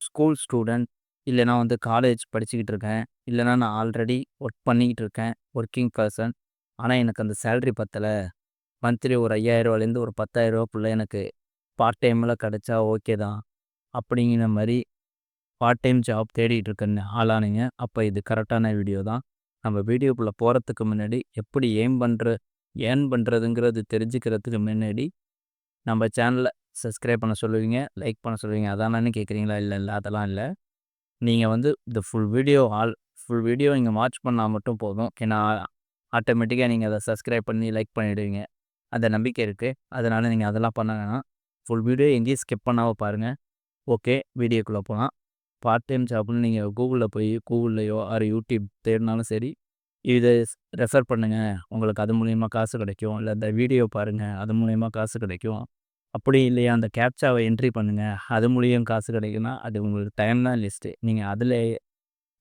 School student, இல்லன்னா வந்து college படிச்சுக்கிட்டு இருக்கேன். இல்லன்னா நான் ஆல்ரெடி ஒர்க் பண்ணிக்கிட்டு இருக்கேன். Working person. ஆனா எனக்கு அந்த சேலரி பத்தல. மந்த்லி ஒரு ரூ. 5000லேருந்து ஒரு ரூ. 10,000க்குள்ள எனக்கு பார்ட் டைம்ல கிடைச்சா ஓகே தான். அப்படிங்கிற மாரி பார்ட் டைம் ஜாப் தேடிட்டு இருக்க ஆளானீங்க. அப்ப இது கரெக்டான வீடியோ தான். நம்ம வீடியோக்குள்ள போறதுக்கு முன்னாடி எப்படி ஏர்ன் பண்றதுங்கிறது தெரிஞ்சுக்கிறதுக்கு முன்னாடி நம்ம சேனல சப்ஸ்கிரைப் பண்ண சொல்லுவீங்க, லைக் பண்ண சொல்லுவீங்க. அதானன்னு கேட்குறீங்களா? இல்ல அதெல்லாம் இல்ல. நீங்க வந்து இந்த ஃபுல் வீடியோ நீங்க வாட்ச் பண்ணா மட்டும் போதும். ஏன்னா, ஆட்டோமேட்டிக்கா நீங்க அத சப்ஸ்கிரைப் பண்ணி, லைக் பண்ணிடுவீங்க. அந்த நம்பிக்கை இருக்கு. அதனால நீங்க அதெல்லாம் பண்ண வேணாம். ஃபுல் வீடியோ எங்கேயும் ஸ்கிப் பண்ணாம பாருங்க. ஓகே, வீடியோக்குள்ள போலாம். பார்ட் டைம் ஜாப்ன்னு நீங்க கூகுள்லயோ யூடியூப் தேடுனாலும் சரி, இத ரெஃபர் பண்ணுங்க. உங்களுக்கு அது மூலியமா காசு கிடைக்கும். இல்ல இந்த வீடியோ பாருங்க. அது மூலியமா காசு கிடைக்கும். அப்படி இல்லையா, அந்த கேப்சாவ என்ட்ரி பண்ணுங்க. அது மூலியம் காசு கிடைக்கும்னா, அது உங்களுக்கு டைம் தான் வேஸ்ட்டு. நீங்க அதில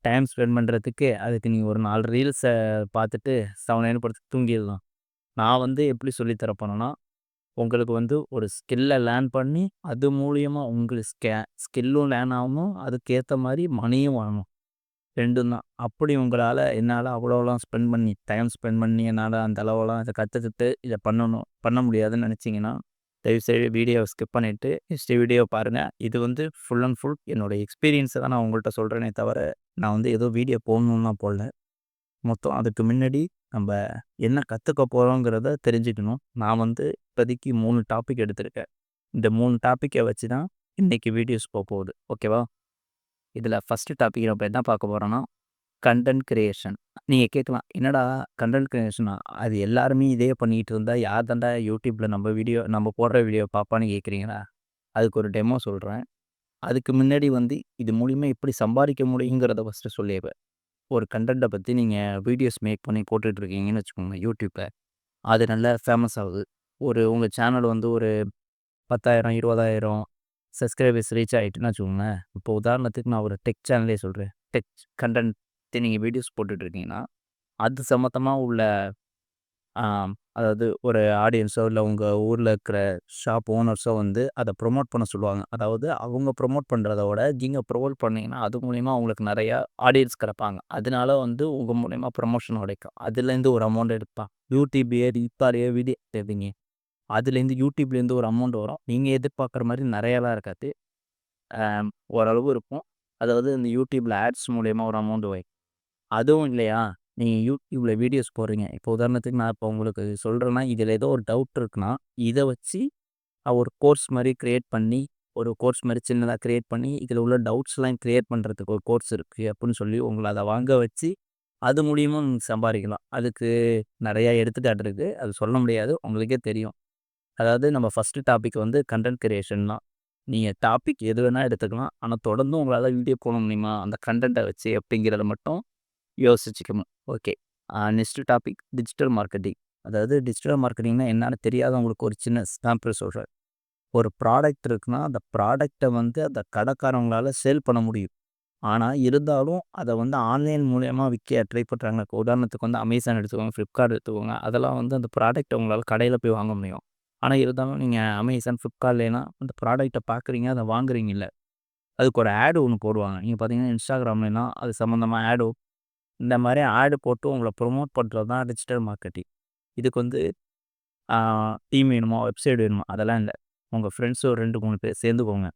டைம் ஸ்பெண்ட் பண்றதுக்கு, அதுக்கு நீங்க ஒரு 4 ரீல்ஸ பார்த்துட்டு செவனேன்னு படுத்து தூங்கிடலாம். நான் வந்து எப்படி சொல்லி தர போறேன்னா, உங்களுக்கு வந்து ஒரு ஸ்கில்ல லேர்ன் பண்ணி, அது மூலியமா உங்களுக்கு ஸ்கில்லும் லேர்ன் ஆகணும். அதுக்கேத்த மாரி மணியும் வரணும். 2ம் தான். அப்படி என்னால அவ்வளோலாம் டைம் ஸ்பெண்ட் பண்ணி என்னால அந்த அளவெல்லாம் இத கத்துக்கிட்டு, இத பண்ண முடியாதுன்னு நெனச்சீங்கன்னா, தயவுசெய்து வீடியோவ ஸ்கிப் பண்ணிட்டு, நெக்ஸ்ட் வீடியோ பாருங்க. இது வந்து ஃபுல் அண்ட் ஃபுல் என்னோட எக்ஸ்பீரியன்ஸ தான் நான் உங்கள்ட்ட சொல்றேனே தவிர, நான் வந்து ஏதோ வீடியோ போடணும்லாம் போடல. மொத்தம் அதுக்கு முன்னாடி நம்ப என்ன கத்துக்க போறோங்கிறத தெரிஞ்சுக்கணும். நான் வந்து இப்போதைக்கு 3 டாபிக் எடுத்திருக்கேன். இந்த 3 டாபிக்க வச்சு தான் இன்னைக்கு வீடியோஸ் போப்போகுது. ஓகேவா? இதுல ஃபர்ஸ்ட் டாபிக் நம்ம என்ன பார்க்க போறோம்னா, கன்டென்ட் கிரியேஷன். நீங்க கேட்கலாம், "என்னடா கன்டென்ட் கிரியேஷனா? அது எல்லாருமே இதே பண்ணிட்டு இருந்தா யார் தான்டா YouTubeல நம்ம போடுற வீடியோ பார்ப்பான்னு" கேட்குறீங்களா? அதுக்கு ஒரு டெமோ சொல்றேன். அதுக்கு முன்னாடி வந்து இது மூலியமா எப்படி சம்பாதிக்க முடியுங்கிறத ஃபர்ஸ்ட்டு சொல்லிர்றேன். ஒரு கன்டென்ட்ட பத்தி நீங்க வீடியோஸ் மேக் பண்ணி போட்டுட்டு இருக்கீங்கன்னு வச்சுக்கோங்க YouTubeல. அது நல்லா ஃபேமஸ் ஆகுது. உங்க சேனல் வந்து ஒரு 10,000, 20,000 சப்ஸ்கிரைபர்ஸ் ரீச் ஆயிட்டுன்னு வச்சுக்கோங்களேன். இப்போ உதாரணத்துக்கு நான் ஒரு டெக் சேனலே சொல்றேன். டெக் கன்டென்ட் நீங்க வீடியோஸ் போட்டுட்டு இருக்கீங்கன்னா, அது சம்மந்தமா உள்ள அதாவது ஒரு ஆடியன்ஸோ, இல்ல உங்க ஊர்ல இருக்கிற ஷாப் ஓனர்ஸோ வந்து அத ப்ரமோட் பண்ண சொல்லுவாங்க. அதாவது அவங்க ப்ரமோட் பண்றத விட, நீங்க ப்ரமோட் பண்ணீங்கன்னா, அது மூலியமா அவங்களுக்கு நெறையா ஆடியன்ஸ் கிடைப்பாங்க. அதனால வந்து உங்க மூலியமா ப்ரமோஷன் கிடைக்கும். அதுலேருந்து ஒரு அமௌண்ட் எடுப்பான். யூடியூப்லயே ரீல்ஸாலயோ வீடியோ தேடுவீங்க. அதுலேருந்து யூடியூப்லேருந்து ஒரு அமௌண்ட் வரும். நீங்க எதிர்பார்க்குற மாரி நெறையாலாம் இருக்காது. அ ஓரளவு இருக்கும். அதாவது இந்த யூடியூப்ல ஆட்ஸ் மூலியமா ஒரு அமௌண்ட் வரும். அதுவும் இல்லையா, நீங்க யூடியூப்ல வீடியோஸ் போடுறீங்க. இப்போ உதாரணத்துக்கு நான் இப்போ உங்களுக்கு சொல்றேன்னா, இதில ஏதோ ஒரு டவுட் இருக்குன்னா, இத வச்சு ஒரு கோர்ஸ் மாரி கிரியேட் பண்ணி, ஒரு கோர்ஸ் மாரி சின்னதா கிரியேட் பண்ணி, இதில உள்ள டவுட்ஸ்லாம் கிளியர் பண்றதுக்கு ஒரு கோர்ஸ் இருக்கு அப்புட்ன்னு சொல்லி உங்கள அத வாங்க வச்சு, அது மூலியமா நீங்க சம்பாரிக்கலாம். அதுக்கு நெறைய எடுத்துக்காட்டு இருக்கு. அது சொல்ல முடியாது. உங்களுக்கே தெரியும். அதாவது நம்ம ஃபர்ஸ்ட் டாபிக் வந்து கன்டென்ட் கிரியேஷன் தான். நீங்க டாபிக் எது வேணா எடுத்துக்கலாம். ஆனா தொடர்ந்து உங்களால வீடியோ போட முடியுமா? அந்த கன்டென்ட்ட வச்சு அப்படிங்கிறத மட்டும் யோசிச்சுக்கணும். Okay. Next topic digital marketing. அதாவது டிஜிட்டல் மார்க்கெட்டிங்னா என்னன்னு தெரியாதவங்களுக்கு ஒரு சின்ன சாம்பிள் சொல்றேன். ஒரு ப்ராடக்ட் இருக்குன்னா, அந்த ப்ராடக்ட்ட வந்து அந்த கடைக்காரவங்களால சேல் பண்ண முடியும். ஆனா, இருந்தாலும் அத வந்து ஆன்லைன் மூலியமா விக்க ட்ரை பண்றாங்க. இப்போ உதாரணத்துக்கு வந்து Amazon எடுத்துக்கோங்க, Flipkart எடுத்துக்கோங்க. அதெல்லாம் வந்து அந்த ப்ராடக்ட்ட உங்களால கடையில போய் வாங்க முடியும். ஆனா, இருந்தாலும் நீங்க Amazon, Flipkartலலாம் அந்த ப்ராடக்ட்ட பார்க்குறீங்க, அத வாங்குறீங்கல்ல. அதுக்கு ஒரு ஆட் ஒண்ணு போடுவாங்க. நீங்க பார்த்தீங்கன்னா, Instagramலலாம் அது சம்மந்தமா இந்த மாரி ஆட் போட்டு உங்கள ப்ரமோட் பண்றது தான் டிஜிட்டல் மார்க்கெட்டிங். இதுக்கு வந்து ஆ டீம் வேணுமா? வெப்சைட் வேணுமா? அதெல்லாம் இல்ல. உங்க ஃப்ரெண்ட்ஸ் ஒரு 2, 3 பேர் சேர்ந்துக்கோங்க.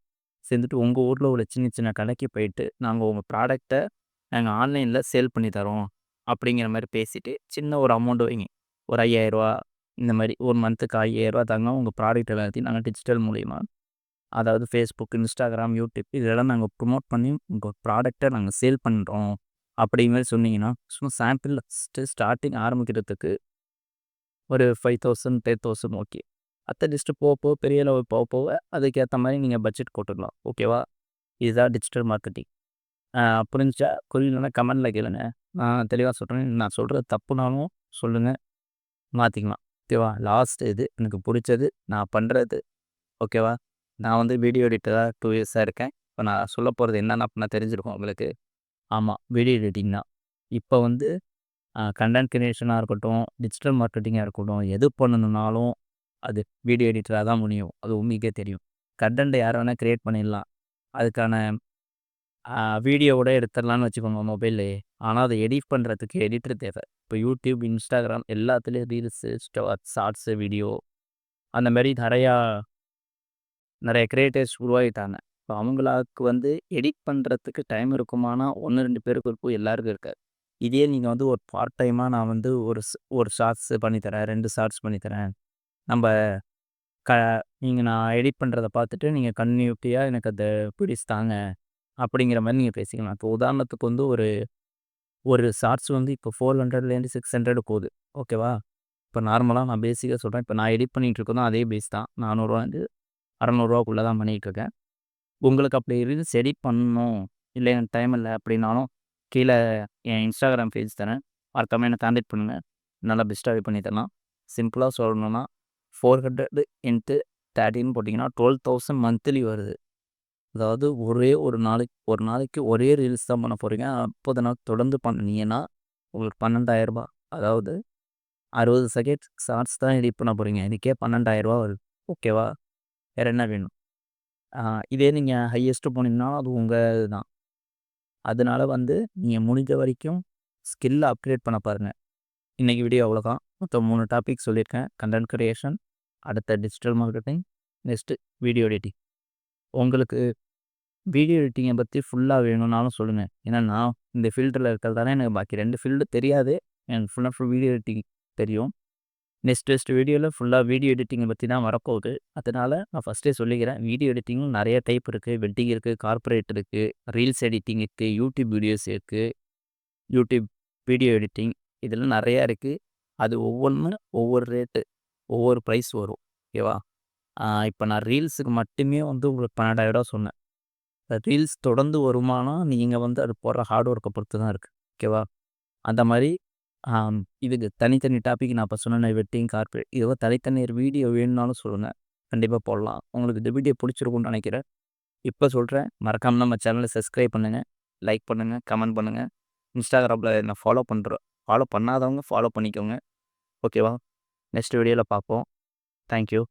சேர்ந்துட்டு உங்க ஊர்ல உள்ள சின்ன சின்ன கடைக்கு போயிட்டு, நாங்க உங்க ப்ராடக்ட்ட நாங்க ஆன்லைன்ல சேல் பண்ணி தரோம். அப்படிங்கிற மாரி பேசிட்டு, சின்ன ஒரு அமௌண்ட் வைங்க. ஒரு ரூ. 5000 இந்த மாரி ஒரு மந்த்துக்கு ரூ. 5000 தாங்க உங்க ப்ராடக்ட் எல்லாத்தையும் நாங்க டிஜிட்டல் மூலியமா, அதாவது Facebook, Instagram, YouTube இதெல்லாம் நாங்க ப்ரமோட் பண்ணி உங்க ப்ராடக்ட்ட நாங்க சேல் பண்றோம். அப்படிங்கிற மாரி சொன்னீங்கன்னா, சும்மா சாம்பிள் ஸ்டார்ட்டிங் ஆரம்பிக்கிறதுக்கு ஒரு 5000, 10,000 ஓகே. அடுத்த லிஸ்ட் போக போக பெரிய லெவல் போக போக அதுக்கேத்த மாரி நீங்க பட்ஜெட் போட்டுக்கலாம். ஓகேவா? இதுதான் டிஜிட்டல் மார்க்கெட்டிங். ஆ புரிஞ்சுச்சா? புரியலன்னா கமெண்ட்ல கேளுங்க. நான் தெளிவா சொல்றேன். நான் சொல்றது தப்புனாலும் சொல்லுங்க. மாத்திக்கலாம். ஓகேவா? லாஸ்ட் இது எனக்கு புடிச்சது. நான் பண்றது. ஓகேவா? நான் வந்து வீடியோ எடிட்டரா 2 இயர்ஸா இருக்கேன். இப்ப நான் சொல்லப்போறது என்னன்னு அப்பன்னா தெரிஞ்சிருக்கும் உங்களுக்கு. ஆமா. வீடியோ எடிட்டிங் தான். இப்ப வந்து கன்டென்ட் கிரியேஷனா இருக்கட்டும், டிஜிட்டல் மார்க்கெட்டிங்கா இருக்கட்டும், எது பண்ணணும்னாலும் அது வீடியோ எடிட்டரா தான் முடியும். அது உங்களுக்கே தெரியும். கன்டென்ட் யார் வேணா கிரியேட் பண்ணிடலாம். அதுக்கான வீடியோவோட எடுத்துடலான்னு வச்சுக்கோங்க மொபைல்லேயே. ஆனா, அத எடிட் பண்றதுக்கு எடிட்டர் தேவை. இப்போ YouTube, Instagram எல்லாத்துலயும் ரீல்ஸு, ஷார்ட்ஸு வீடியோ அந்த மாரி நெறைய கிரியேட்டர்ஸ் உருவாகிட்டாங்க. இப்போ அவங்களுக்கு வந்து எடிட் பண்றதுக்கு டைம் இருக்குமானா, 1, 2 பேருக்கு இருக்கும். எல்லாருக்கும் இருக்காது. இதே நீங்க வந்து ஒரு பார்ட் டைமா நான் வந்து ஒரு ஷார்ட்ஸ் பண்ணி தரேன், 2 ஷார்ட்ஸ் பண்ணி தரேன். நம்ப க நீங்க நான் எடிட் பண்றத பார்த்துட்டு நீங்க கன்டினியூட்டியா எனக்கு அந்த பிடிச்சு தாங்க. அப்படிங்கிற மாரி நீங்க பேசிக்கலாம். இப்போ உதாரணத்துக்கு வந்து ஒரு ஒரு ஷார்ட்ஸ் வந்து இப்போ 400லேருந்து 600 போகுது. ஓகேவா? இப்போ நார்மலா நான் பேசிக்கா சொல்றேன். இப்போ நான் எடிட் பண்ணிட்டு இருக்கதும் அதே பேஸ் தான். ரூ. 400 600க்குள்ள தான் பண்ணிட்டுருக்கேன். உங்களுக்கு அப்படி ரீல்ஸ் எடிட் பண்ணணும், இல்ல எனக்கு டைம் இல்ல அப்படின்னாலும், கீழ என் Instagram பேஜ் தரேன். மறக்காம என்ன கான்டாக்ட் பண்ணுங்க. நல்லா பெஸ்ட்டாவே பண்ணி தரலாம். சிம்பிளா சொல்லணும்னா 400 இன்ட்டு 30ன்னு போட்டிங்கன்னா 12,000 மந்த்லி வருது. அதாவது ஒரு நாளைக்கு ஒரே ரீல்ஸ் தான் பண்ண போறீங்க. 30 நாள் தொடர்ந்து பண்ணீங்கன்னா, உங்களுக்கு ரூ. 12,000 அதாவது 60 செகண்ட் ஷார்ட்ஸ் தான் எடிட் பண்ண போறீங்க. இதுக்கே ரூ. 12,000 வருது. ஓகேவா? வேற என்ன வேணும்? ஆ இதே நீங்க ஹையஸ்ட் போனீங்கன்னா, அது உங்க இதுதான். அதனால வந்து நீங்க முடிஞ்ச வரைக்கும் ஸ்கில்ல அப்கிரேட் பண்ண பாருங்க. இன்னைக்கு வீடியோ அவ்வளோதான். மொத்தம் 3 டாபிக் சொல்லியிருக்கேன். கன்டென்ட் கிரியேஷன், அடுத்த digital marketing, next video editing. உங்களுக்கு வீடியோ எடிட்டிங்கை பத்தி ஃபுல்லா வேணும்னாலும் சொல்லுங்க. ஏன்னா நான் இந்த ஃபீல்டுல இருக்கிறதால எனக்கு பாக்கி 2 ஃபீல்டு தெரியாது. எனக்கு full and full video editing தெரியும். நெக்ஸ்ட் வீடியோல ஃபுல்லா வீடியோ எடிட்டிங்கை பத்தி தான் வரப்போகுது. அதனால நான் ஃபர்ஸ்ட்டே சொல்லிக்கிறேன். வீடியோ எடிட்டிங்கும் நெறைய டைப் இருக்கு. வெட்டிங் இருக்கு, கார்ப்பரேட் இருக்கு, ரீல்ஸ் எடிட்டிங் இருக்கு, யூடியூப் வீடியோஸ் இருக்கு, யூடியூப் வீடியோ எடிட்டிங் இதெல்லாம் நெறையா இருக்கு. அது ஒவ்வொன்னும் ஒவ்வொரு ரேட்டு, ஒவ்வொரு பிரைஸ் வரும். ஓகேவா? இப்ப நான் ரீல்ஸுக்கு மட்டுமே வந்து உங்களுக்கு ரூ. 12,000 சொன்னேன். ரீல்ஸ் தொடர்ந்து வருமானா, நீங்க வந்து அது போடுற ஹார்ட் ஒர்க்க பொறுத்து தான் இருக்கு. ஓகேவா? அந்த மாரி இதுக்கு தனித்தனி டாபிக் நான் இப்ப சொன்னேனே வெட்டிங், கார்ப்பரேட் இதுவோ தனித்தனி வீடியோ வேணும்னாலும் சொல்லுங்க. கண்டிப்பா போடலாம். உங்களுக்கு இந்த வீடியோ புடிச்சிருக்கும்னு நெனைக்கிறேன். இப்ப சொல்றேன். மறக்காம நம்ம சேனல சப்ஸ்கிரைப் பண்ணுங்க, லைக் பண்ணுங்க, கமெண்ட் பண்ணுங்க. Instagramல என்ன ஃபாலோ பண்ணாதவங்க ஃபாலோ பண்ணிக்கோங்க. ஓகேவா? நெக்ஸ்ட் வீடியோல பார்ப்போம். Thank you.